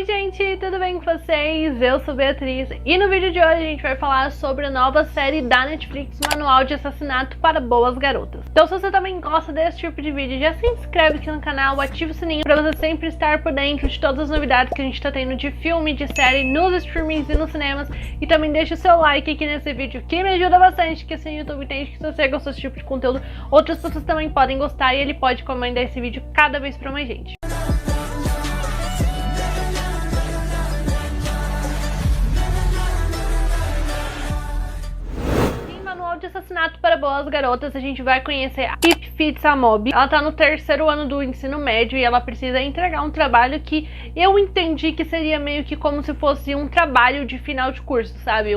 gente, tudo bem com vocês? Eu sou Beatriz e no vídeo de hoje a gente vai falar sobre a nova série da Netflix, Manual de Assassinato para Boas Garotas. Então se você também gosta desse tipo de vídeo, já se inscreve aqui no canal, ativa o sininho para você sempre estar por dentro de todas as novidades que a gente tá tendo de filme, de série, nos streamings e nos cinemas. E também deixa o seu like aqui nesse vídeo que me ajuda bastante, que assim o YouTube entende que se você gostou desse tipo de conteúdo, outras pessoas também podem gostar e ele pode recomendar esse vídeo cada vez para mais gente. De Assassinato para Boas Garotas, a gente vai conhecer a Pip Fitz-Amobi. Ela tá no terceiro ano do ensino médio e ela precisa entregar um trabalho que eu entendi que seria meio que como se fosse um trabalho de final de curso, sabe?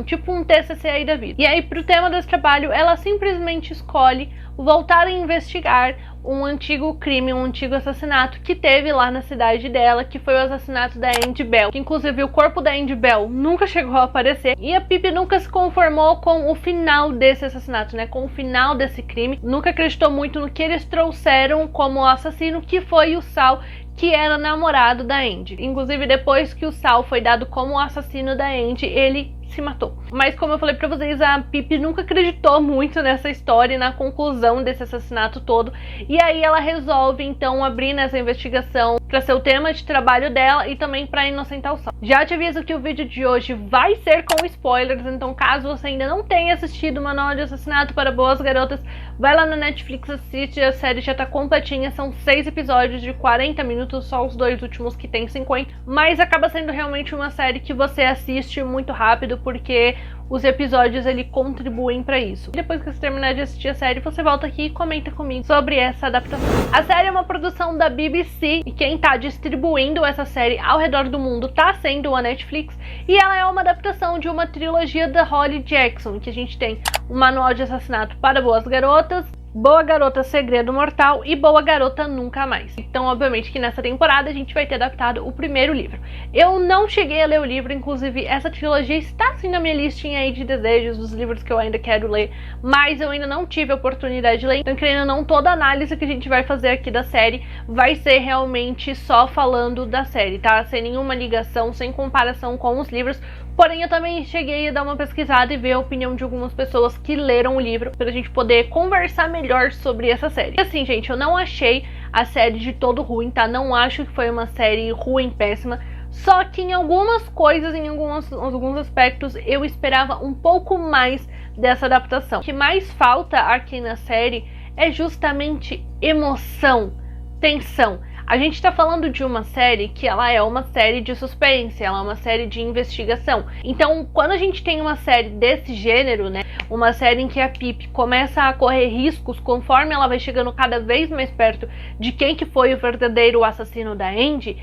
Tipo um TCC aí da vida. E aí, pro tema desse trabalho, ela simplesmente escolhe voltar a investigar um antigo crime, um antigo assassinato que teve lá na cidade dela, que foi o assassinato da Andy Bell, que inclusive o corpo da Andy Bell nunca chegou a aparecer, e a Pip nunca se conformou com o final desse assassinato, né, com o final desse crime, nunca acreditou muito no que eles trouxeram como assassino, que foi o Sal, que era namorado da Andy. Inclusive, depois que o Sal foi dado como assassino da Andy, ele se matou. Mas como eu falei pra vocês, a Pip nunca acreditou muito nessa história e na conclusão desse assassinato todo. E aí ela resolve então abrir nessa investigação pra ser o tema de trabalho dela e também pra inocentar o Sal. Já te aviso que o vídeo de hoje vai ser com spoilers, então caso você ainda não tenha assistido o Manual de Assassinato para Boas Garotas, vai lá na Netflix, assiste, a série já tá completinha, são 6 episódios de 40 minutos, só os 2 últimos que tem 50, mas acaba sendo realmente uma série que você assiste muito rápido, porque os episódios ele contribuem para isso. Depois que você terminar de assistir a série, você volta aqui e comenta comigo sobre essa adaptação. A série é uma produção da BBC e quem tá distribuindo essa série ao redor do mundo tá sendo a Netflix, e ela é uma adaptação de uma trilogia da Holly Jackson, que a gente tem o Manual de Assassinato para Boas Garotas, Boa Garota Segredo Mortal e Boa Garota Nunca Mais. Então, obviamente que nessa temporada a gente vai ter adaptado o primeiro livro. Eu não cheguei a ler o livro, inclusive essa trilogia está assim na minha listinha aí de desejos, dos livros que eu ainda quero ler, mas eu ainda não tive a oportunidade de ler. Então, querendo ou não, toda a análise que a gente vai fazer aqui da série vai ser realmente só falando da série, tá? Sem nenhuma ligação, sem comparação com os livros. Porém, eu também cheguei a dar uma pesquisada e ver a opinião de algumas pessoas que leram o livro, pra gente poder conversar melhor sobre essa série. E assim, gente, eu não achei a série de todo ruim, tá? Não acho que foi uma série ruim, péssima. Só que em algumas coisas, em alguns aspectos, eu esperava um pouco mais dessa adaptação. O que mais falta aqui na série é justamente emoção, tensão. A gente tá falando de uma série que ela é uma série de suspense, ela é uma série de investigação. Então, quando a gente tem uma série desse gênero, né, uma série em que a Pip começa a correr riscos conforme ela vai chegando cada vez mais perto de quem que foi o verdadeiro assassino da Andy,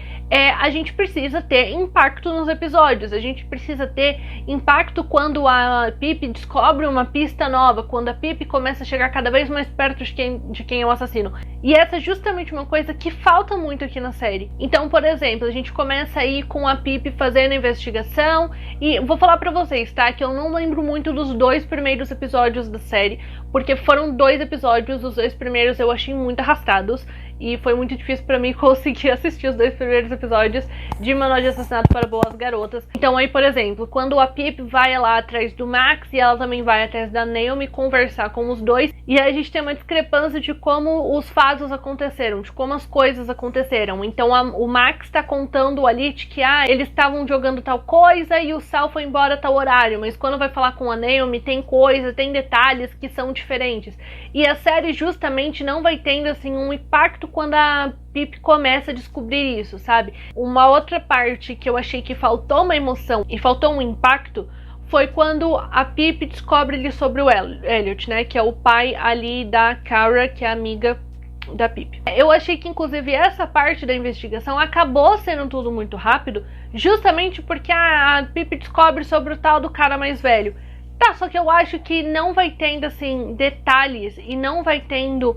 a gente precisa ter impacto nos episódios, a gente precisa ter impacto quando a Pip descobre uma pista nova, quando a Pip começa a chegar cada vez mais perto de quem é o assassino. E essa é justamente uma coisa que falta muito aqui na série. Então, por exemplo, a gente começa aí com a Pip fazendo a investigação, e vou falar pra vocês, tá, que eu não lembro muito dos 2 primeiros episódios da série, porque foram 2 episódios, os 2 primeiros eu achei muito arrastados, e foi muito difícil pra mim conseguir assistir os 2 primeiros episódios de Manual de Assassinato para Boas Garotas. Então aí, por exemplo, quando a Pip vai lá atrás do Max e ela também vai atrás da Naomi conversar com os dois, e aí a gente tem uma discrepância de como os fatos aconteceram, de como as coisas aconteceram. Então o Max tá contando ali de que eles estavam jogando tal coisa e o Sal foi embora a tal horário, mas quando vai falar com a Naomi tem coisa, tem detalhes que são diferentes. E a série justamente não vai tendo assim um impacto quando a Pip começa a descobrir isso, sabe? Uma outra parte que eu achei que faltou uma emoção e faltou um impacto foi quando a Pip descobre ali sobre o Elliot, né? Que é o pai ali da Kara, que é amiga da Pip. Eu achei que inclusive essa parte da investigação acabou sendo tudo muito rápido, justamente porque a Pip descobre sobre o tal do cara mais velho. Tá, só que eu acho que não vai tendo assim detalhes e não vai tendo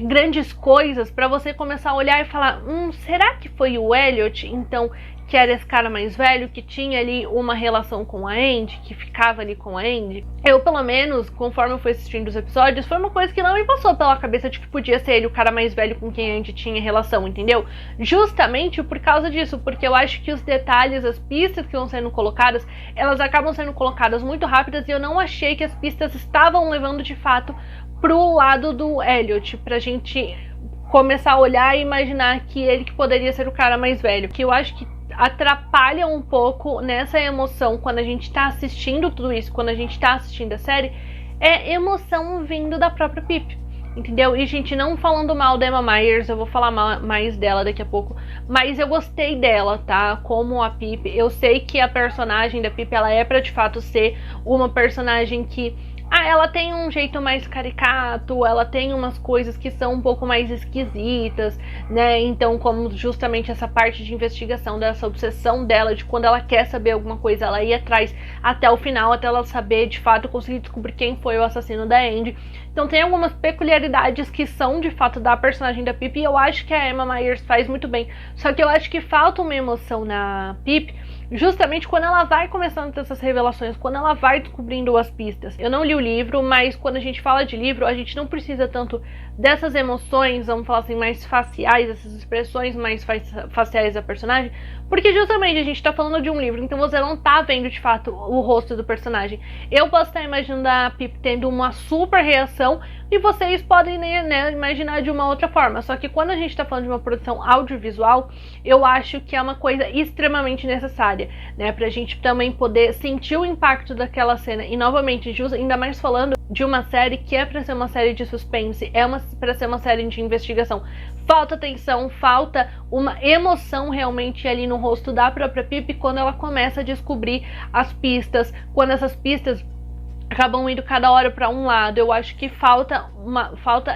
grandes coisas para você começar a olhar e falar, será que foi o Elliot, então, que era esse cara mais velho, que tinha ali uma relação com a Andy, que ficava ali com a Andy? Eu, pelo menos, conforme eu fui assistindo os episódios, foi uma coisa que não me passou pela cabeça de que podia ser ele o cara mais velho com quem a Andy tinha relação, entendeu? Justamente por causa disso, porque eu acho que os detalhes, as pistas que vão sendo colocadas, elas acabam sendo colocadas muito rápidas, e eu não achei que as pistas estavam levando de fato pro lado do Elliot, pra gente começar a olhar e imaginar que ele que poderia ser o cara mais velho, que eu acho que atrapalha um pouco nessa emoção quando a gente tá assistindo tudo isso, quando a gente tá assistindo a série, é emoção vindo da própria Pip, entendeu? E, gente, não falando mal da Emma Myers, eu vou falar mais dela daqui a pouco, mas eu gostei dela, tá? Como a Pip, eu sei que a personagem da Pip, ela é pra de fato ser uma personagem que ela tem um jeito mais caricato, ela tem umas coisas que são um pouco mais esquisitas, né? Então, como justamente essa parte de investigação, dessa obsessão dela, de quando ela quer saber alguma coisa, ela ir atrás até o final, até ela saber, de fato, conseguir descobrir quem foi o assassino da Andy. Então tem algumas peculiaridades que são, de fato, da personagem da Pip, e eu acho que a Emma Myers faz muito bem. Só que eu acho que falta uma emoção na Pip, justamente quando ela vai começando a ter essas revelações, quando ela vai descobrindo as pistas. Eu não li o livro, mas quando a gente fala de livro, a gente não precisa tanto dessas emoções, vamos falar assim, mais faciais, essas expressões mais faciais da personagem, porque justamente a gente tá falando de um livro, então você não tá vendo de fato o rosto do personagem. Eu posso estar imaginando a Pip tendo uma super reação, e vocês podem, né, imaginar de uma outra forma. Só que quando a gente tá falando de uma produção audiovisual, eu acho que é uma coisa extremamente necessária, né, pra gente também poder sentir o impacto daquela cena. E novamente, ainda mais falando de uma série que é pra ser uma série de suspense, pra ser uma série de investigação. Falta tensão, falta uma emoção realmente ali no rosto da própria Pip quando ela começa a descobrir as pistas, quando essas pistas acabam indo cada hora para um lado. Eu acho que falta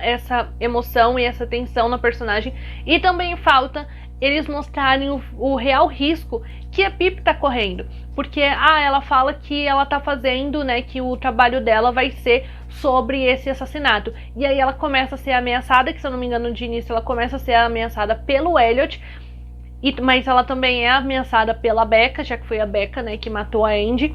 essa emoção e essa tensão na personagem, e também falta eles mostrarem o real risco que a Pip tá correndo, porque ela fala que ela tá fazendo, né, que o trabalho dela vai ser sobre esse assassinato, e aí ela começa a ser ameaçada, que se eu não me engano de início ela começa a ser ameaçada pelo Elliot, mas ela também é ameaçada pela Becca, já que foi a Becca, né, que matou a Andy.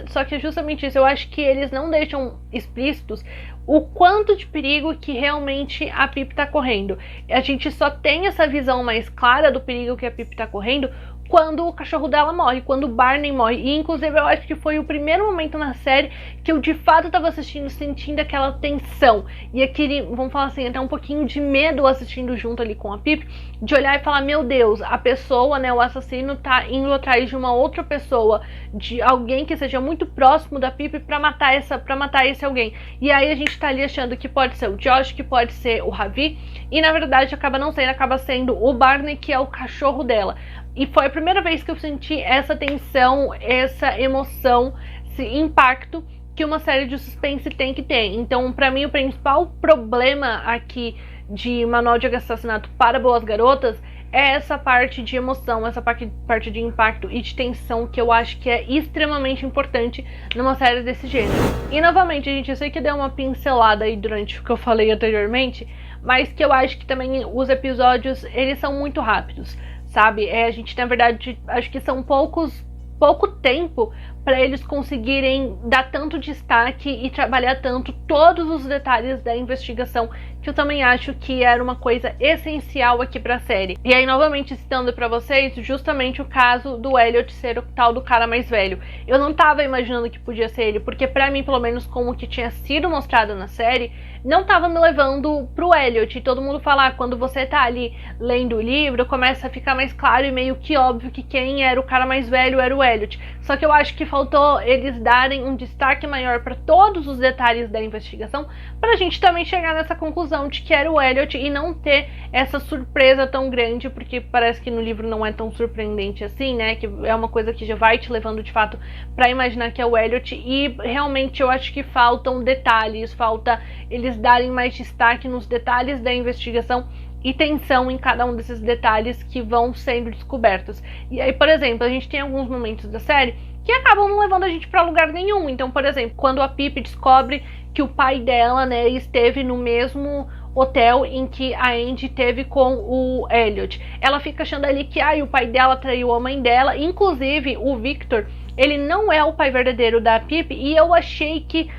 Só que é justamente isso, eu acho que eles não deixam explícitos o quanto de perigo que realmente a Pip tá correndo. A gente só tem essa visão mais clara do perigo que a Pip tá correndo quando o cachorro dela morre, quando o Barney morre. E inclusive eu acho que foi o primeiro momento na série que eu de fato tava assistindo, sentindo aquela tensão e aquele, vamos falar assim, até um pouquinho de medo assistindo junto ali com a Pip, de olhar e falar, meu Deus, a pessoa, né, o assassino tá indo atrás de uma outra pessoa, de alguém que seja muito próximo da Pip pra matar esse alguém. E aí a gente tá ali achando que pode ser o Josh, que pode ser o Ravi, e na verdade acaba não sendo, acaba sendo o Barney, que é o cachorro dela. E foi a primeira vez que eu senti essa tensão, essa emoção, esse impacto que uma série de suspense tem que ter. Então, pra mim, o principal problema aqui de Manual de Assassinato para Boas Garotas é essa parte de emoção, essa parte de impacto e de tensão, que eu acho que é extremamente importante numa série desse gênero. E novamente, gente, eu sei que deu uma pincelada aí durante o que eu falei anteriormente, mas que eu acho que também os episódios, eles são muito rápidos, sabe? A gente, na verdade, acho que são pouco tempo para eles conseguirem dar tanto destaque e trabalhar tanto todos os detalhes da investigação, que eu também acho que era uma coisa essencial aqui pra série. E aí, novamente, citando pra vocês, justamente o caso do Elliot ser o tal do cara mais velho. Eu não tava imaginando que podia ser ele, porque pra mim, pelo menos como que tinha sido mostrado na série, não tava me levando pro Elliot. E todo mundo fala, quando você tá ali lendo o livro, começa a ficar mais claro e meio que óbvio que quem era o cara mais velho era o Elliot. Só que eu acho que faltou eles darem um destaque maior para todos os detalhes da investigação, pra gente também chegar nessa conclusão de que era o Elliot e não ter essa surpresa tão grande, porque parece que no livro não é tão surpreendente assim, né, que é uma coisa que já vai te levando de fato pra imaginar que é o Elliot. E realmente eu acho que faltam detalhes, falta eles darem mais destaque nos detalhes da investigação e tensão em cada um desses detalhes que vão sendo descobertos. E aí, por exemplo, a gente tem alguns momentos da série que acabam não levando a gente pra lugar nenhum. Então, por exemplo, quando a Pip descobre que o pai dela, né, esteve no mesmo hotel em que a Andy teve com o Elliot. Ela fica achando ali que o pai dela traiu a mãe dela, inclusive o Victor, ele não é o pai verdadeiro da Pip, e eu achei que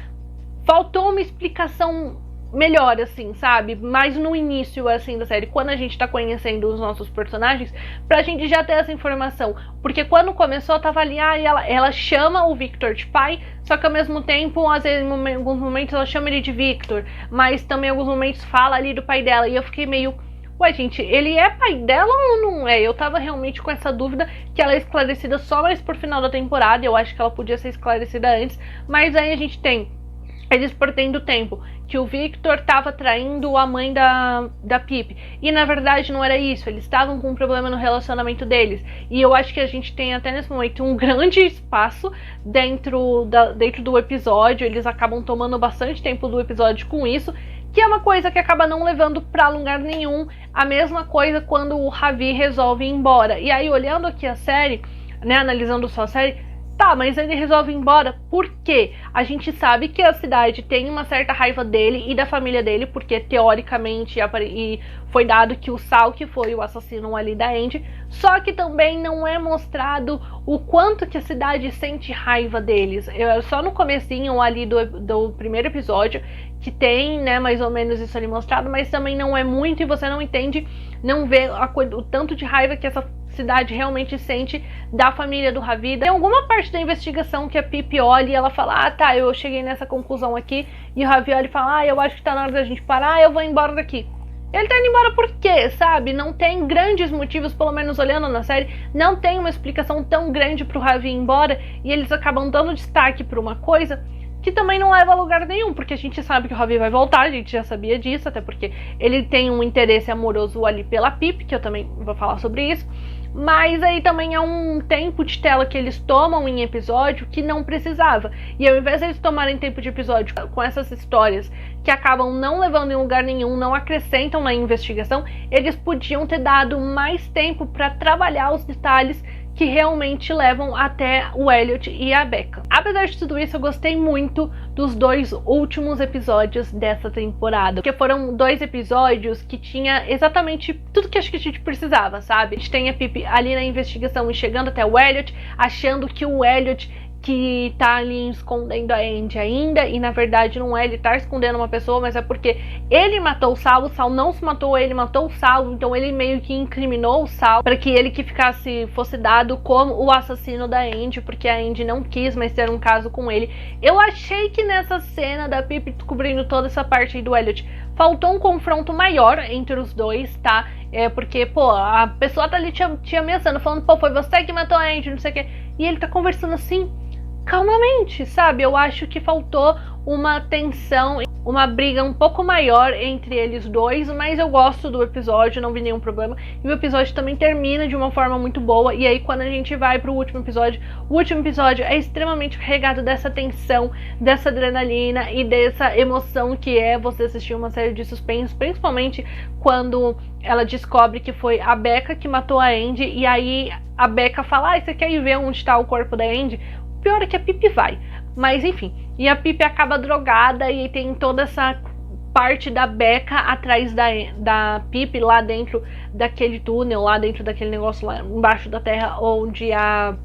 faltou uma explicação melhor, assim, sabe? Mais no início, assim, da série, quando a gente tá conhecendo os nossos personagens, pra gente já ter essa informação. Porque quando começou, tava ali, ela chama o Victor de pai, só que ao mesmo tempo, às vezes, em alguns momentos, ela chama ele de Victor, mas também em alguns momentos fala ali do pai dela, e eu fiquei meio... Ué, gente, ele é pai dela ou não é? Eu tava realmente com essa dúvida, que ela é esclarecida só mais pro final da temporada, eu acho que ela podia ser esclarecida antes, mas aí a gente tem eles perdendo tempo, que o Victor tava traindo a mãe da Pip, e na verdade não era isso, eles estavam com um problema no relacionamento deles, e eu acho que a gente tem até nesse momento um grande espaço dentro do episódio, eles acabam tomando bastante tempo do episódio com isso, que é uma coisa que acaba não levando pra lugar nenhum. A mesma coisa quando o Javi resolve ir embora, e aí olhando aqui a série, né, analisando só a série, tá, mas ele resolve ir embora por quê? A gente sabe que a cidade tem uma certa raiva dele e da família dele, porque teoricamente e foi dado que o Sal que foi o assassino ali da Andy, só que também não é mostrado o quanto que a cidade sente raiva deles. Só no comecinho ali do primeiro episódio que tem, né, mais ou menos isso ali mostrado, mas também não é muito e você não entende, não vê o tanto de raiva que essa cidade realmente sente da família do Javi. Tem alguma parte da investigação que a Pip olha e ela fala, tá, eu cheguei nessa conclusão aqui, e o Javi olha e fala, eu acho que tá na hora da gente parar, eu vou embora daqui. Ele tá indo embora por quê, sabe? Não tem grandes motivos, pelo menos olhando na série, não tem uma explicação tão grande pro Javi ir embora, e eles acabam dando destaque pra uma coisa que também não leva a lugar nenhum, porque a gente sabe que o Javi vai voltar, a gente já sabia disso, até porque ele tem um interesse amoroso ali pela Pip, que eu também vou falar sobre isso, mas aí também é um tempo de tela que eles tomam em episódio que não precisava, e ao invés de eles tomarem tempo de episódio com essas histórias que acabam não levando em lugar nenhum, não acrescentam na investigação, eles podiam ter dado mais tempo para trabalhar os detalhes que realmente levam até o Elliot e a Becca. Apesar de tudo isso, eu gostei muito dos 2 últimos episódios dessa temporada, porque foram 2 episódios que tinha exatamente tudo que acho que a gente precisava, sabe? A gente tem a Pip ali na investigação e chegando até o Elliot, achando que o Elliot que tá ali escondendo a Andy ainda, e na verdade não é, ele tá escondendo uma pessoa, mas é porque ele matou o Sal não se matou, ele matou o Sal, então ele meio que incriminou o Sal para que ele fosse dado como o assassino da Andy, porque a Andy não quis mais ter um caso com ele. Eu achei que nessa cena da Pip descobrindo toda essa parte aí do Elliot, faltou um confronto maior entre os dois, tá? Porque, a pessoa tá ali te ameaçando, falando, foi você que matou a Andy, não sei o que, e ele tá conversando assim, calmamente, sabe? Eu acho que faltou uma tensão, uma briga um pouco maior entre eles dois, mas eu gosto do episódio, não vi nenhum problema. E o episódio também termina de uma forma muito boa, e aí quando a gente vai pro último episódio, o último episódio é extremamente carregado dessa tensão, dessa adrenalina e dessa emoção que é você assistir uma série de suspense, principalmente quando ela descobre que foi a Becca que matou a Andy, e aí a Becca fala, você quer ir ver onde tá o corpo da Andy? Pior é que a Pip vai, mas enfim, e a Pip acaba drogada e tem toda essa parte da Becca atrás da Pip lá dentro daquele túnel, lá dentro daquele negócio lá embaixo da terra onde a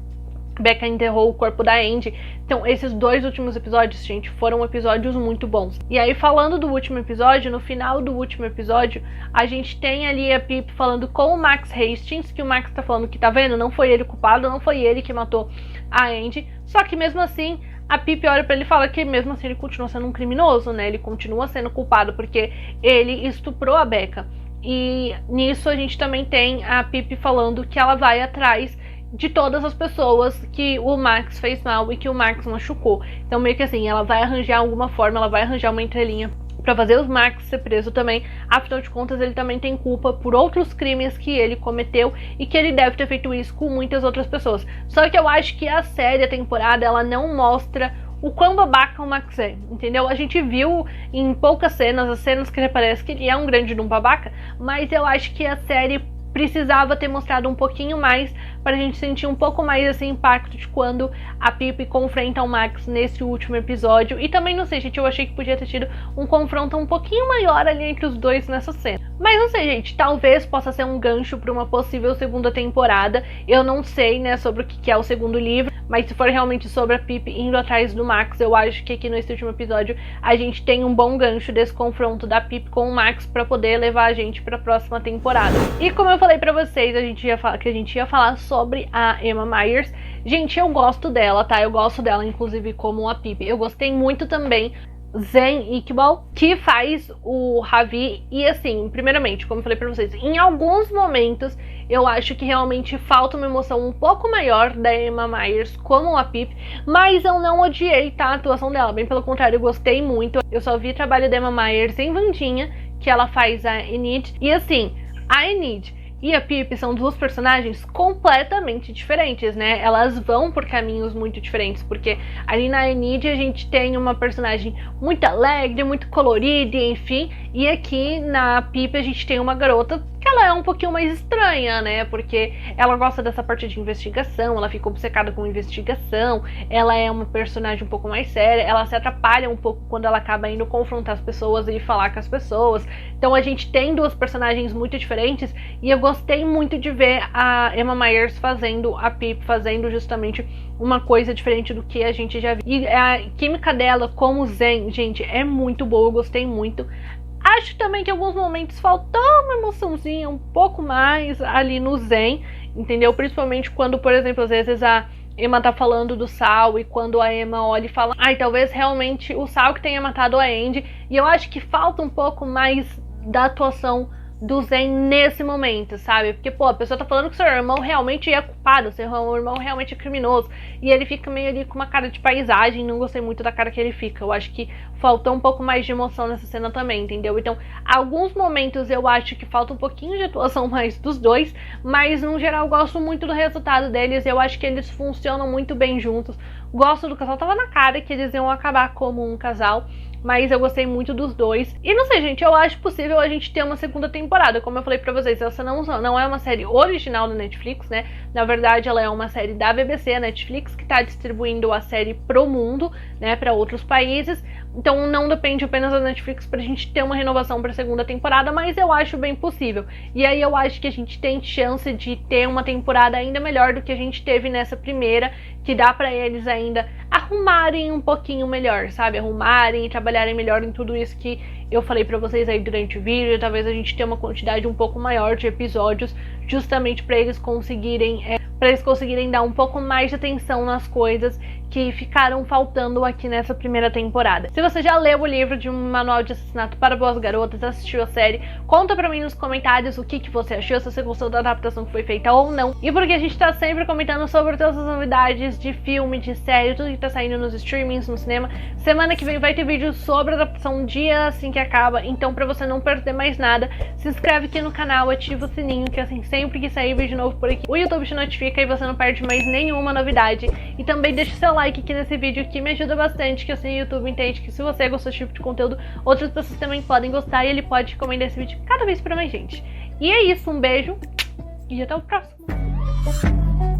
Becca enterrou o corpo da Andy. Então esses 2 últimos episódios, gente, foram episódios muito bons. E aí falando do último episódio, no final do último episódio, a gente tem ali a Pip falando com o Max Hastings, que o Max tá falando que, tá vendo, não foi ele o culpado, não foi ele que matou a Andy, só que mesmo assim a Pip olha pra ele e fala que mesmo assim ele continua sendo um criminoso, né, ele continua sendo culpado porque ele estuprou a Becca. E nisso a gente também tem a Pip falando que ela vai atrás de todas as pessoas que o Max fez mal e que o Max machucou. Então meio que assim, ela vai arranjar alguma forma, ela vai arranjar uma entrelinha pra fazer o Max ser preso também. Afinal de contas, ele também tem culpa por outros crimes que ele cometeu e que ele deve ter feito isso com muitas outras pessoas. Só que eu acho que a série, a temporada, ela não mostra o quão babaca o Max é, entendeu? A gente viu em poucas cenas, as cenas que ele parece que ele é um grande babaca, mas eu acho que a série precisava ter mostrado um pouquinho mais pra gente sentir um pouco mais esse impacto de quando a Pip confronta o Max nesse último episódio. E também, não sei, gente, eu achei que podia ter tido um confronto um pouquinho maior ali entre os dois nessa cena. Mas não sei, gente, talvez possa ser um gancho pra uma possível segunda temporada. Eu não sei, né, sobre o que é o segundo livro, mas se for realmente sobre a Pip indo atrás do Max, eu acho que aqui nesse último episódio a gente tem um bom gancho desse confronto da Pip com o Max pra poder levar a gente pra próxima temporada. E como eu falei pra vocês, a gente ia falar sobre a Emma Myers. Gente, eu gosto dela, tá? Eu gosto dela, inclusive, como a Pip. Eu gostei muito também Zen Iqbal, que faz o Ravi. E assim, primeiramente, como eu falei pra vocês, em alguns momentos eu acho que realmente falta uma emoção um pouco maior da Emma Myers como a Pip, mas eu não odiei, tá, a atuação dela, bem pelo contrário, eu gostei muito. Eu só vi o trabalho da Emma Myers em Wandinha, que ela faz a Enid, e assim, a Enid e a Pip são duas personagens completamente diferentes, né? Elas vão por caminhos muito diferentes, porque ali na Enid a gente tem uma personagem muito alegre, muito colorida, enfim, e aqui na Pip a gente tem uma garota que ela é um pouquinho mais estranha, né? Porque ela gosta dessa parte de investigação, ela fica obcecada com investigação, ela é uma personagem um pouco mais séria, ela se atrapalha um pouco quando ela acaba indo confrontar as pessoas e falar com as pessoas. Então a gente tem duas personagens muito diferentes e eu gostei muito de ver a Emma Myers fazendo a Pip, fazendo justamente uma coisa diferente do que a gente já viu. E a química dela com o Zen, gente, é muito boa, eu gostei muito. Acho também que em alguns momentos faltou uma emoçãozinha um pouco mais ali no Zen, entendeu? Principalmente quando, por exemplo, às vezes a Emma tá falando do Sal e quando a Emma olha e fala, ai, talvez realmente o Sal que tenha matado a Andy. E eu acho que falta um pouco mais da atuação do Zen nesse momento, sabe? Porque, pô, a pessoa tá falando que seu irmão realmente é culpado, seu irmão realmente é criminoso, e ele fica meio ali com uma cara de paisagem, não gostei muito da cara que ele fica. Eu acho que faltou um pouco mais de emoção nessa cena também, entendeu? Então, alguns momentos eu acho que falta um pouquinho de atuação mais dos dois, mas no geral eu gosto muito do resultado deles, eu acho que eles funcionam muito bem juntos. Gosto do casal, tava na cara que eles iam acabar como um casal, mas eu gostei muito dos dois. E não sei, gente, eu acho possível a gente ter uma segunda temporada. Como eu falei pra vocês, essa não é uma série original da Netflix, né? Na verdade, ela é uma série da BBC, a Netflix, que tá distribuindo a série pro mundo, né, pra outros países. Então não depende apenas da Netflix pra gente ter uma renovação pra segunda temporada, mas eu acho bem possível. E aí eu acho que a gente tem chance de ter uma temporada ainda melhor do que a gente teve nessa primeira, que dá pra eles ainda arrumarem um pouquinho melhor, sabe? Arrumarem e trabalharem melhor em tudo isso que eu falei pra vocês aí durante o vídeo. Talvez a gente tenha uma quantidade um pouco maior de episódios, justamente pra eles conseguirem dar um pouco mais de atenção nas coisas que ficaram faltando aqui nessa primeira temporada. Se você já leu o livro de um manual de assassinato para boas garotas, assistiu a série, conta pra mim nos comentários o que você achou, se você gostou da adaptação que foi feita ou não. E porque a gente tá sempre comentando sobre todas as novidades de filme, de série, tudo que tá saindo nos streamings, no cinema. Semana que vem vai ter vídeo sobre a adaptação dia assim que acaba, então pra você não perder mais nada, se inscreve aqui no canal, ativa o sininho, que assim sempre que sair vídeo novo por aqui, o YouTube te notifica e você não perde mais nenhuma novidade. E também deixa seu like aqui nesse vídeo, que me ajuda bastante, que assim o YouTube entende que se você gostou desse tipo de conteúdo, outras pessoas também podem gostar e ele pode recomendar esse vídeo cada vez pra mais gente. E é isso, um beijo e até o próximo!